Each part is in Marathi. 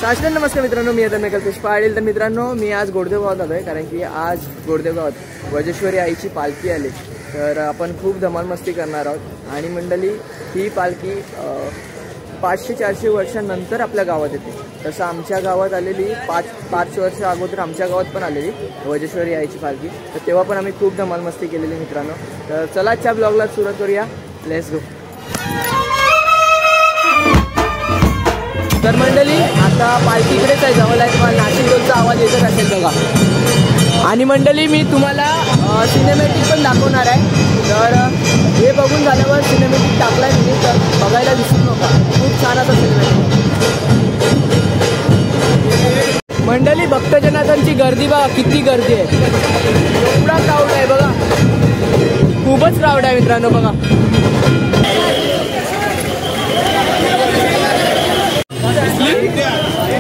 साष्टांग नमस्कार मित्रांनो, मी आता मेकल पुष्पा आढेल. तर मित्रांनो, मी आज गोडदेव गावात आलो आहे, कारण की आज गोडदेव गावात वजेश्वरी आईची पालखी आली. तर आपण खूप धमाल मस्ती करणार आहोत. आणि मंडळी, ही पालखी 500-400 वर्षांनंतर आपल्या गावात येते. तसं आमच्या गावात आलेली 5 वर्ष अगोदर आमच्या गावात पण आलेली वजेश्वरी आईची पालखी. तर तेव्हा पण आम्ही खूप धमाल मस्ती केलेली मित्रांनो. तर चला आजच्या ब्लॉगला सुरुवात करूया. Let's go. तर मंडळी, आता पालखी इकडेच आहे, जवळ आहे. तुम्हाला नाशिक रोडचा आवाज येतच असेल बघा. आणि मंडळी, मी तुम्हाला सिनेमॅटिक पण दाखवणार आहे. तर हे बघून झाल्यावर सिनेमॅटिक टाकलाय मी, तर बघायला विसरू नका. खूप छान असा सिनेमॅटिक. मंडळी, भक्तजनांची गर्दी बघा, किती गर्दी आहे. एवढा क्राऊड आहे बघा, खूपच क्राऊड आहे मित्रांनो बघा.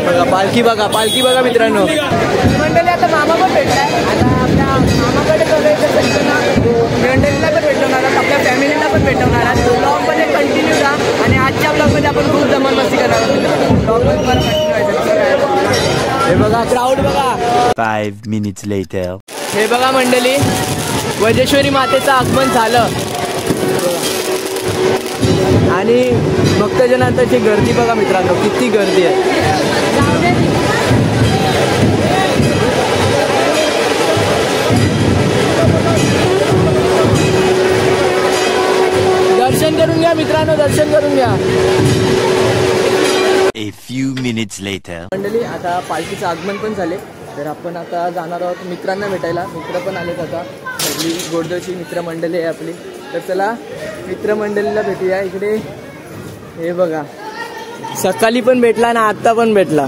बघा पालखी, बघा पालखी बघा मित्रांनो. मंडळी, आता मामा पण भेटलाय. आता आपल्या मामाकडे मंडळीला पण भेटवणार, आपल्या फॅमिलीला पण भेटवणार. आणि ब्लॉग मध्ये कंटिन्यू राहा. आणि आजच्या ब्लॉग मध्ये आपण खूप धमाल मस्ती करणार आहोत. ब्लॉग मध्ये मला कंटिन्यू. हे बघा क्राऊड बघा. 5 minutes later. हे बघा मंडळी, वजेश्वरी मातेचं आगमन झालं. आणि भक्तजनांची गर्दी बघा मित्रांनो, किती गर्दी आहे. दर्शन करून घ्या मित्रांनो, दर्शन करून घ्या. A few minutes later. मंडळी, आता पालखीचं आगमन पण झाले. तर आपण आता जाणार आहोत मित्रांना भेटायला. मित्र पण आलेत आता. आपली गोडदेवची मित्रमंडळी आहे आपली. तर चला मित्रमंडळीला भेटूया. इकडे हे बघा, सकाळी पण भेटला ना, आत्ता पण भेटला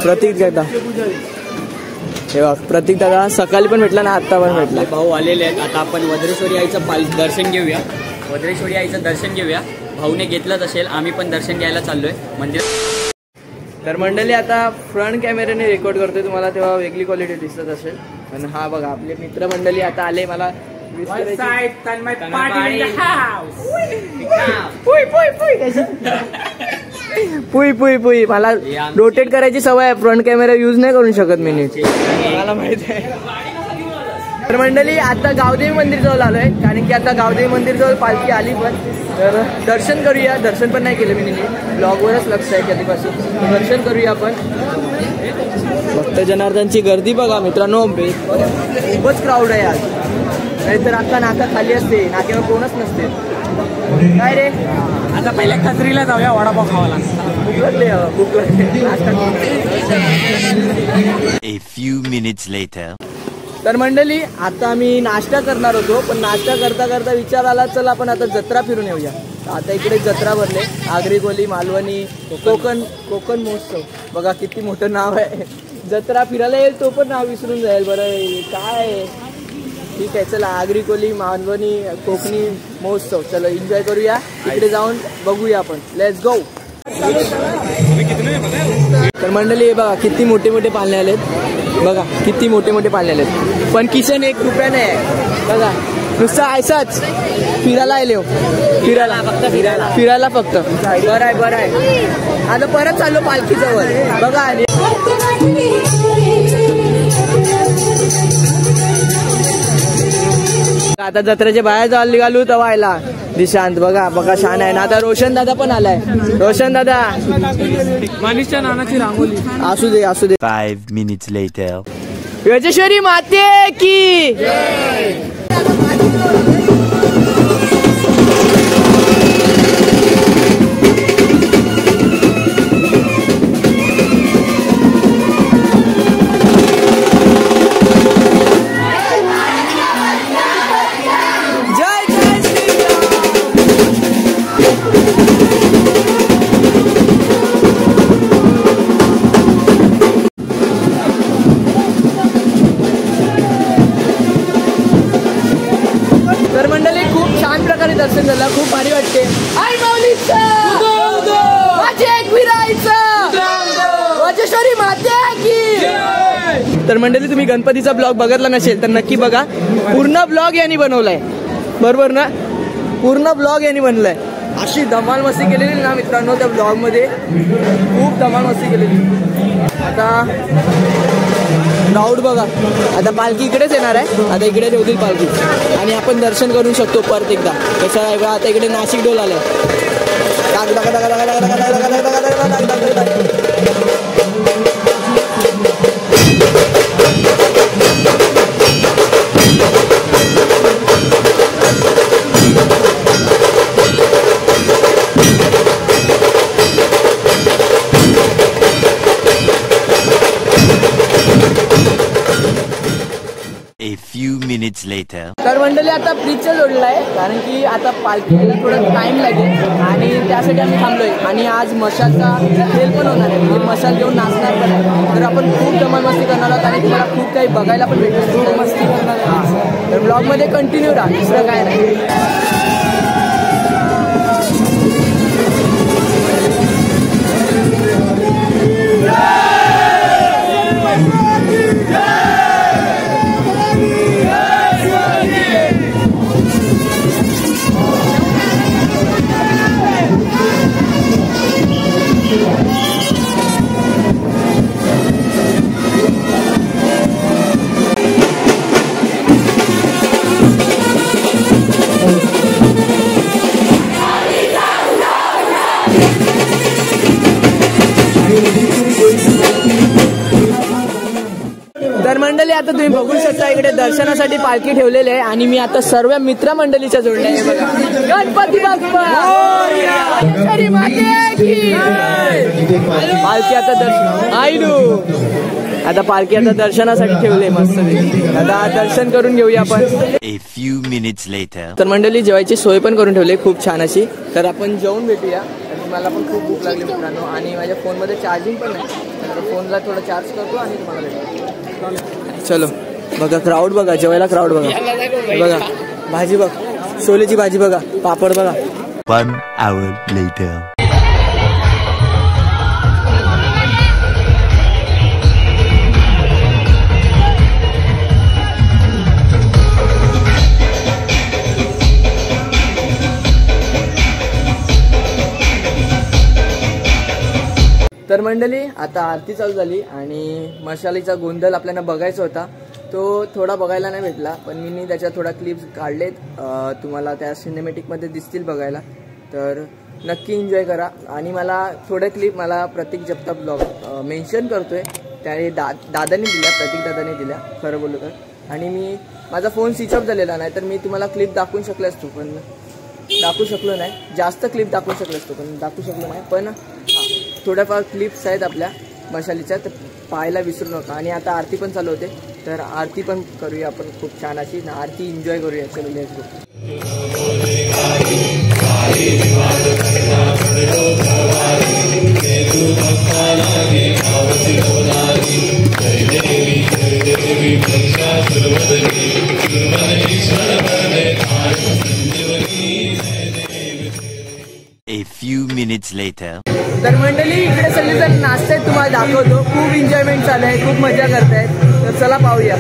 प्रतीक दादा. हे बघा प्रतीक दादा, सकाळी पण भेटला ना, आत्ता पण भेटला. भाऊ आलेले आहेत. आता आपण वज्रेश्वरी आईचं दर्शन घेऊया. वज्रेश्वरी आईचं दर्शन घेऊया. भाऊने घेतलंच असेल, आम्ही पण दर्शन घ्यायला चाललोय मंदिर. तर मंडळी, आता फ्रंट कॅमेऱ्याने रेकॉर्ड करतोय, तुम्हाला तेव्हा वेगळी क्वालिटी दिसत असेल. पण हा बघा, आपले मित्रमंडळी आता आले. मला पुई पुई पुई मला रोटेट करायची सवय आहे. फ्रंट कॅमेरा यूज नाही करू शकत मी नीट, मला माहिती आहे. तर मंडळी, आता गावदेवी मंदिर जवळ आलोय, कारण की आता गावदेवी मंदिर जवळ पालखी आली. पण तर दर्शन करूया. दर्शन पण नाही केलं मी नीट, ब्लॉगवरच लक्ष आहे कधीपासून. दर्शन करूया आपण. भक्त जनार्दनची गर्दी बघा मित्रांनो, खूपच क्राऊड आहे आज. नाहीतर आता नाका खाली असते, नाक्यावर कोणच नसते. काय रे, आता पहिल्या खत्रीला जाऊया, वडापाव खावाला. भूक लागले, भूक लागले. A few minutes later. तर मंडळी, आता आम्ही नाश्ता करणार होतो, पण नाश्ता करता करता विचार आला, चल आपण आता जत्रा फिरून येऊया. आता इकडे जत्रा भरले, आगरी कोली, मालवणी, कोकण महोत्सव. बघा किती मोठं नाव आहे. जत्रा फिरायला येईल तो पण नाव विसरून जाईल. बरं काय, ठीक आहे, चला आगरी कोली, मालवणी, कोकणी महोत्सव, चलो एन्जॉय करूया. तिकडे जाऊन बघूया आपण. Let's go. तर मंडळी, बघा किती मोठे मोठे पाळणे आलेत. बघा किती मोठे मोठे पाळणे आलेत. पण किशन 1 रुपयाने आहे बघा. नुसतं ऐसाच फिरायला आले हो, फिरायला फक्त, फिरायला फक्त. बरं आहे, बरं आहे. आता परत चाललो पालखीजवळ बघा. आणि आता जत्रेच्या बाहेर जायला निघालो तेव्हा आयला दिशांत. बघा बघा, छान आहे ना. आता रोशन दादा पण आलाय. रोशन दादा, मानिशच्या नानाची रांगोली. असू दे, असू दे. 5 minutes later. वजेश्वरी माते की तर मंडळी तुम्ही गणपतीचा ब्लॉग बघितला नसेल तर नक्की बघा. पूर्ण ब्लॉग यांनी बनवलाय, बरोबर ना? पूर्ण ब्लॉग यांनी बनलाय. अशी धमाल मस्ती केलेली ना मित्रांनो त्या ब्लॉग मध्ये, खूप धमाल मस्ती केलेली. आता क्राऊड बघा, आता पालखी इकडेच येणार आहे. आता इकडे ठेवतील पालखी आणि आपण दर्शन करू शकतो परत एकदा. कसं आहे बघा, आता इकडे नाशिक डोल आलाय. A few minutes later. तर मंडळी आता ब्रिजच्या जोडला आहे, कारण की आता पालखीला थोडा टाइम लागेल आणि त्यासाठी आम्ही थांबलोय. आणि आज मशालचा खेळ पण होणार आहे, म्हणजे मशाल घेऊन नाचणार पण आहे. तर आपण खूप धमाल मस्ती करणार आहोत आणि तुम्हाला खूप काही बघायला पण भेटेल. खूप मस्ती करणार आहे. तर ब्लॉगमध्ये कंटिन्यू राहा, दुसरं काय नाही. तर मंडळी आता तुम्ही बघू शकता इकडे दर्शनासाठी पालखी ठेवलेली आहे आणि मी आता सर्व मित्रमंडळीच्या जोडल्या आहे. बघा, गणपती बाप्पा पालखी आता आता पालखी आता दर्शनासाठी ठेवले मस्त. आता दर्शन करून घेऊया आपण. A few minutes later. तर मंडळी जेवायची सोय पण करून ठेवली खूप छान अशी. तर आपण जेवून भेटूया. मला पण खूप भूक लागली मित्रांनो आणि माझ्या फोनमध्ये चार्जिंग पण नाही, तर फोनला थोडं चार्ज करतो आणि तुम्हाला भेटतो. चलो बघा, क्राऊड बघा, जेवायला क्राऊड बघा. बघा भाजी बघ, छोलेची भाजी बघा, पापड बघा. 1 hour later. तर मंडळी आता आरती चालू झाली आणि मशालीचा गोंधळ आपल्याला बघायचा होता, तो थोडा बघायला नाही भेटला, पण मी त्याच्या थोडा क्लिप्स काढलेत, तुम्हाला त्या सिनेमॅटिकमध्ये दिसतील बघायला. तर नक्की एन्जॉय करा. आणि मला थोडे क्लिप मला प्रतीक जगताप ब्लॉग मेन्शन करतोय, त्याने दादाने दिल्या, प्रतीक दादाने दिल्या खरं बोललो तर. आणि मी माझा फोन स्विच ऑफ झालेला नाही, तर मी तुम्हाला क्लिप दाखवून शकलो असतो, पण दाखवू शकलो नाही. जास्त क्लिप दाखवू शकलो असतो पण दाखवू शकलो नाही. पण थोड्याफार क्लिप्स आहेत आपल्या मशालीच्या, तर पाहायला विसरू नका. आणि आता आरती पण चालू होते, तर आरती पण करूया आपण खूप छान अशी. आरती एन्जॉय करूया. चलो let's go. A few minutes later. तर मंडळी इकडे सगळेजण नाचतायत, तुम्हाला दाखवतो. खूप एन्जॉयमेंट चालू आहे, खूप मजा करतायत. तर चला पाहूया.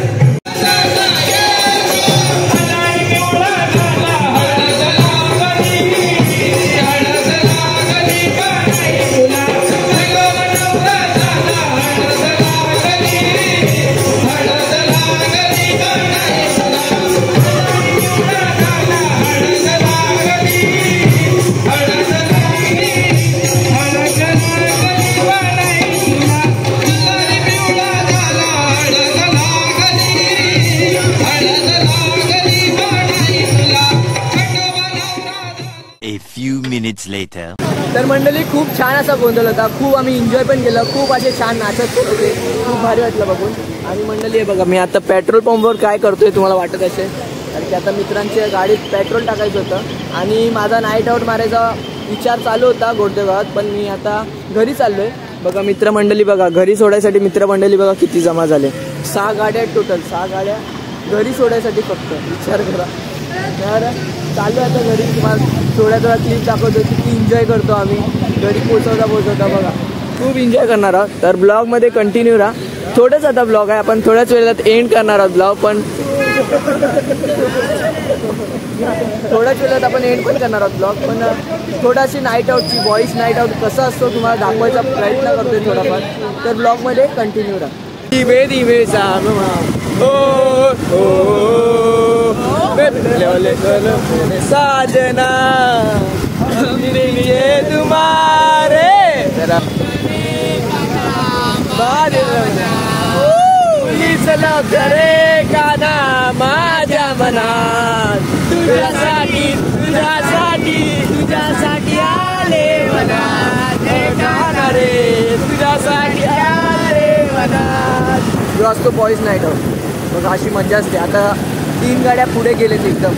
A few minutes later. तर मंडळी खूप छान असा गोंधळ होता, खूप आम्ही एन्जॉय पण केलं, खूप असे छान नाचत होते, खूप भारी वाटलं बघून. आणि मंडळी हे बघा, मी आता पेट्रोल पंपवर काय करतोय तुम्हाला वाटत असेल, कारण की आता मित्रांच्या गाडीत पेट्रोल टाकायचं होतं आणि माझा नाईट आऊट मारायचा विचार चालू होता गोडदेगावात, पण मी आता घरी चाललोय. बघा मित्रमंडळी बघा, घरी सोडायसाठी मित्रमंडळी बघा किती जमा झाले. 6 गाड्या आहेत टोटल, 6 गाड्या घरी सोडायसाठी फक्त, विचार करा. तर चालू आता घरी, तुम्हाला थोड्या क्लिप दाखवतो किती एन्जॉय करतो आम्ही घरी पोचवता बघा, खूप एन्जॉय करणार आहोत. तर ब्लॉगमध्ये कंटिन्यू राहा. थोडंच आता ब्लॉग आहे, आपण थोड्याच वेळात एंड करणार आहोत ब्लॉग, पण थोड्याच वेळात आपण एंड पण करणार आहोत ब्लॉग, पण थोडाशी नाईट आउटची बॉईज नाईट आउट कसं असतो तुम्हाला दाखवायचा प्रयत्न करतोय थोडाफार, तर ब्लॉगमध्ये कंटिन्यू राहा. दिवे दिवे साजना तुम्हारे करे काना माझ्या मनात तुझ्यासाठी तुझ्यासाठी तुझ्यासाठी आले मनात रे तुझ्यासाठी आले मनात. जो असतो बॉईज नाईट आउट, मग अशी मजा असते. आता 3 गाड्या पुढे गेलेत, एकदम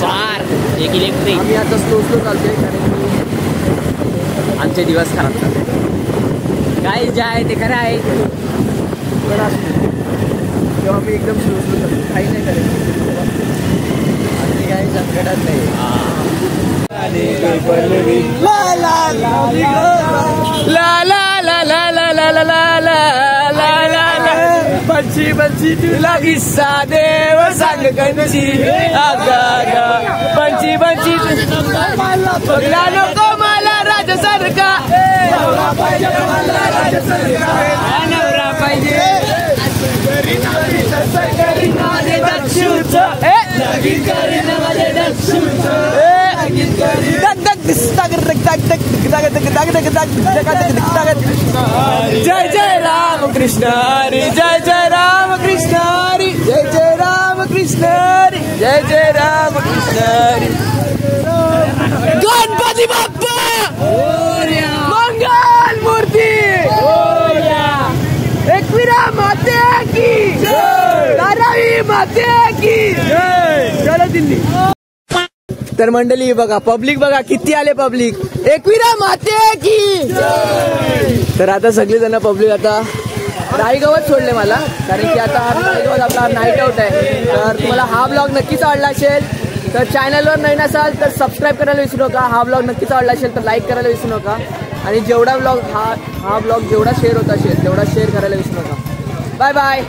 4 एक इलेक्ट्रिक. आम्ही आता स्लो चालतोय कारण की आमचे दिवस खराब चालले. काय जे आहे ते खरं आहे. तेव्हा मी एकदम स्लो चालतो, काही नाही करायचं आणि काही संकटात नाही. ला ला ला ला ला ला ला ला ला ला ला ला ला ला बच्ची बच्ची तुला किस्सा देव सांग कंची बंची बंची बघला नको मला राजसारखा नवरा पाहिजे जय जय राम कृष्ण हरी जय जय राम कृष्ण हरी जय जय राम कृष्ण हरी जय जय राम कृष्ण हरी. गणपती बाप्पा मंगल मूर्ती एकविरा माते की धारावी माते की चलो दिल्ली. तर मंडळी बघा, पब्लिक बघा किती आले पब्लिक. एकविरा माते की. तर आता सगळेजण पब्लिक आता रायगावात सोडले मला, कारण की आता रायगावात आपला नाईट आउट आहे. तर तुम्हाला हा ब्लॉग नक्कीच आवडला असेल तर चॅनलवर नवीन असाल तर सबस्क्राईब करायला विसरू नका. हा ब्लॉग नक्कीच आवडला असेल तर लाईक करायला विसरू नका. आणि जेवढा ब्लॉग हा ब्लॉग जेवढा शेअर होत असेल तेवढा शेअर करायला विसरू नका. Bye bye.